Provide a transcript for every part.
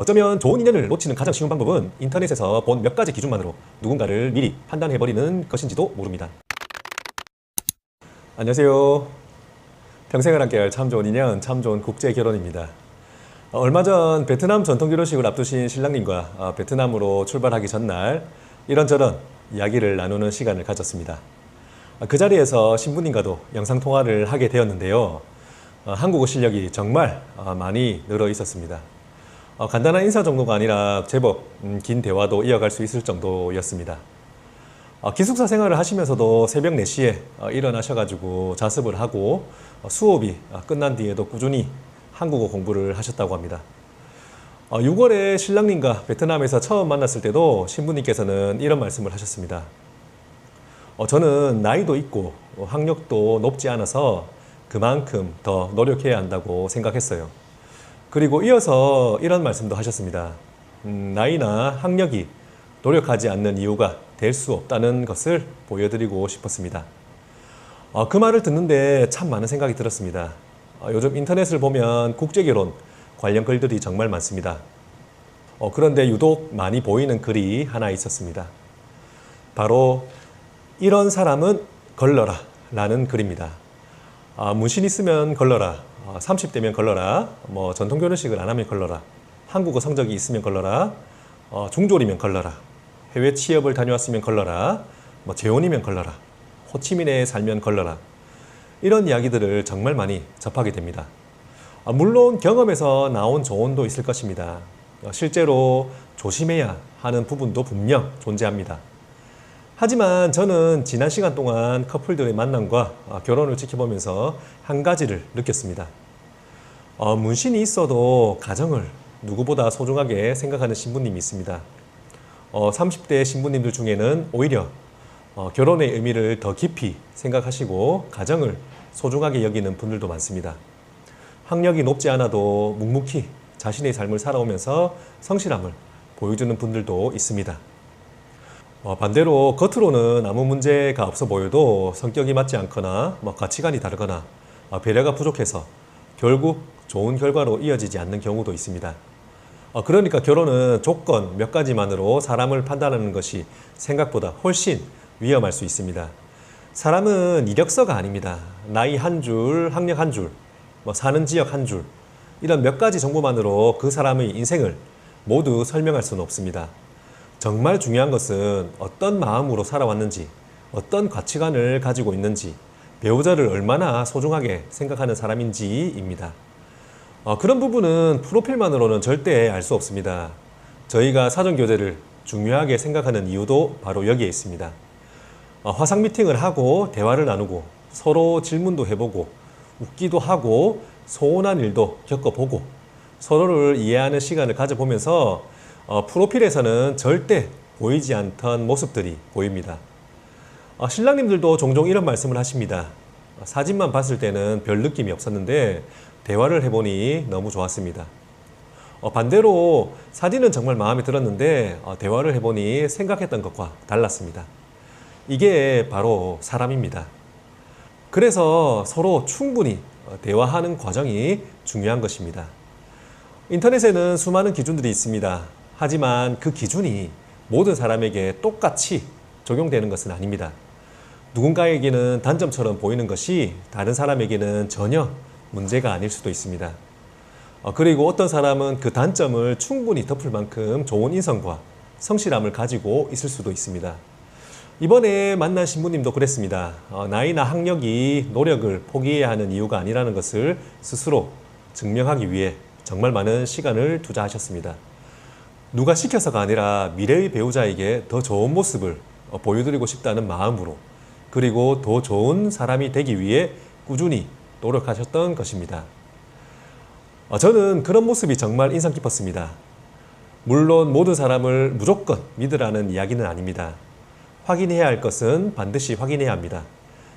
어쩌면 좋은 인연을 놓치는 가장 쉬운 방법은 인터넷에서 본 몇 가지 기준만으로 누군가를 미리 판단해버리는 것인지도 모릅니다. 안녕하세요. 평생을 함께할 참 좋은 인연, 참 좋은 국제결혼입니다. 얼마 전 베트남 전통결혼식을 앞두신 신랑님과 베트남으로 출발하기 전날 이런저런 이야기를 나누는 시간을 가졌습니다. 그 자리에서 신부님과도 영상통화를 하게 되었는데요. 한국어 실력이 정말 많이 늘어 있었습니다. 간단한 인사 정도가 아니라 제법 긴 대화도 이어갈 수 있을 정도였습니다. 기숙사 생활을 하시면서도 새벽 4시에 일어나셔가지고 자습을 하고 수업이 끝난 뒤에도 꾸준히 한국어 공부를 하셨다고 합니다. 6월에 신랑님과 베트남에서 처음 만났을 때도 신부님께서는 이런 말씀을 하셨습니다. 저는 나이도 있고 학력도 높지 않아서 그만큼 더 노력해야 한다고 생각했어요. 그리고 이어서 이런 말씀도 하셨습니다. 나이나 학력이 노력하지 않는 이유가 될 수 없다는 것을 보여드리고 싶었습니다. 그 말을 듣는데 참 많은 생각이 들었습니다. 요즘 인터넷을 보면 국제결혼 관련 글들이 정말 많습니다. 그런데 유독 많이 보이는 글이 하나 있었습니다. 바로 이런 사람은 걸러라 라는 글입니다. 문신 있으면 걸러라, 30대면 걸러라, 전통결혼식을 안 하면 걸러라, 한국어 성적이 있으면 걸러라, 중졸이면 걸러라, 해외 취업을 다녀왔으면 걸러라, 재혼이면 걸러라, 호치민에 살면 걸러라, 이런 이야기들을 정말 많이 접하게 됩니다. 물론 경험에서 나온 조언도 있을 것입니다. 실제로 조심해야 하는 부분도 분명 존재합니다. 하지만 저는 지난 시간 동안 커플들의 만남과 결혼을 지켜보면서 한 가지를 느꼈습니다. 문신이 있어도 가정을 누구보다 소중하게 생각하는 신부님이 있습니다. 30대 신부님들 중에는 오히려 결혼의 의미를 더 깊이 생각하시고 가정을 소중하게 여기는 분들도 많습니다. 학력이 높지 않아도 묵묵히 자신의 삶을 살아오면서 성실함을 보여주는 분들도 있습니다. 반대로 겉으로는 아무 문제가 없어 보여도 성격이 맞지 않거나 가치관이 다르거나 배려가 부족해서 결국 좋은 결과로 이어지지 않는 경우도 있습니다. 그러니까 결혼은 조건 몇 가지만으로 사람을 판단하는 것이 생각보다 훨씬 위험할 수 있습니다. 사람은 이력서가 아닙니다. 나이 한 줄, 학력 한 줄, 사는 지역 한 줄, 이런 몇 가지 정보만으로 그 사람의 인생을 모두 설명할 수는 없습니다. 정말 중요한 것은 어떤 마음으로 살아왔는지, 어떤 가치관을 가지고 있는지, 배우자를 얼마나 소중하게 생각하는 사람인지입니다. 그런 부분은 프로필만으로는 절대 알 수 없습니다. 저희가 사전교제를 중요하게 생각하는 이유도 바로 여기에 있습니다. 화상 미팅을 하고 대화를 나누고 서로 질문도 해보고 웃기도 하고 소원한 일도 겪어보고 서로를 이해하는 시간을 가져보면서 프로필에서는 절대 보이지 않던 모습들이 보입니다. 신랑님들도 종종 이런 말씀을 하십니다. 사진만 봤을 때는 별 느낌이 없었는데 대화를 해보니 너무 좋았습니다. 반대로 사진은 정말 마음에 들었는데 대화를 해보니 생각했던 것과 달랐습니다. 이게 바로 사람입니다. 그래서 서로 충분히 대화하는 과정이 중요한 것입니다. 인터넷에는 수많은 기준들이 있습니다. 하지만 그 기준이 모든 사람에게 똑같이 적용되는 것은 아닙니다. 누군가에게는 단점처럼 보이는 것이 다른 사람에게는 전혀 문제가 아닐 수도 있습니다. 그리고 어떤 사람은 그 단점을 충분히 덮을 만큼 좋은 인성과 성실함을 가지고 있을 수도 있습니다. 이번에 만난 신부님도 그랬습니다. 나이나 학력이 노력을 포기해야 하는 이유가 아니라는 것을 스스로 증명하기 위해 정말 많은 시간을 투자하셨습니다. 누가 시켜서가 아니라 미래의 배우자에게 더 좋은 모습을 보여드리고 싶다는 마음으로, 그리고 더 좋은 사람이 되기 위해 꾸준히 노력하셨던 것입니다. 저는 그런 모습이 정말 인상 깊었습니다. 물론 모든 사람을 무조건 믿으라는 이야기는 아닙니다. 확인해야 할 것은 반드시 확인해야 합니다.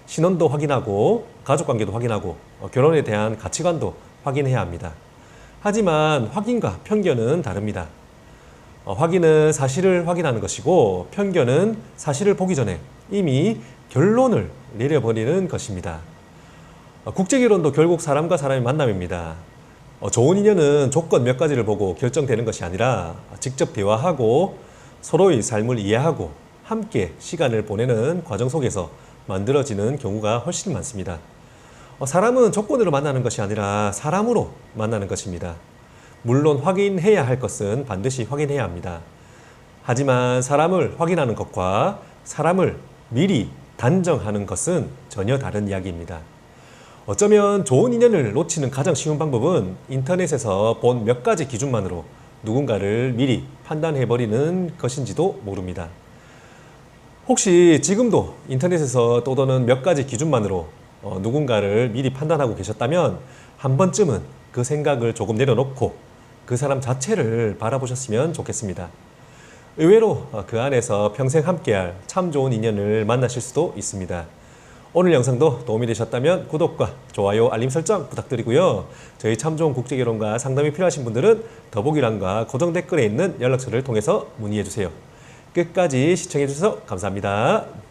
신원도 확인하고 가족관계도 확인하고 결혼에 대한 가치관도 확인해야 합니다. 하지만 확인과 편견은 다릅니다. 확인은 사실을 확인하는 것이고 편견은 사실을 보기 전에 이미 결론을 내려버리는 것입니다. 국제결혼도 결국 사람과 사람의 만남입니다. 좋은 인연은 조건 몇 가지를 보고 결정되는 것이 아니라 직접 대화하고 서로의 삶을 이해하고 함께 시간을 보내는 과정 속에서 만들어지는 경우가 훨씬 많습니다. 사람은 조건으로 만나는 것이 아니라 사람으로 만나는 것입니다. 물론 확인해야 할 것은 반드시 확인해야 합니다. 하지만 사람을 확인하는 것과 사람을 미리 단정하는 것은 전혀 다른 이야기입니다. 어쩌면 좋은 인연을 놓치는 가장 쉬운 방법은 인터넷에서 본 몇 가지 기준만으로 누군가를 미리 판단해버리는 것인지도 모릅니다. 혹시 지금도 인터넷에서 떠도는 몇 가지 기준만으로 누군가를 미리 판단하고 계셨다면 한 번쯤은 그 생각을 조금 내려놓고 그 사람 자체를 바라보셨으면 좋겠습니다. 의외로 그 안에서 평생 함께할 참 좋은 인연을 만나실 수도 있습니다. 오늘 영상도 도움이 되셨다면 구독과 좋아요, 알림 설정 부탁드리고요. 저희 참 좋은 국제결혼과 상담이 필요하신 분들은 더보기란과 고정 댓글에 있는 연락처를 통해서 문의해 주세요. 끝까지 시청해 주셔서 감사합니다.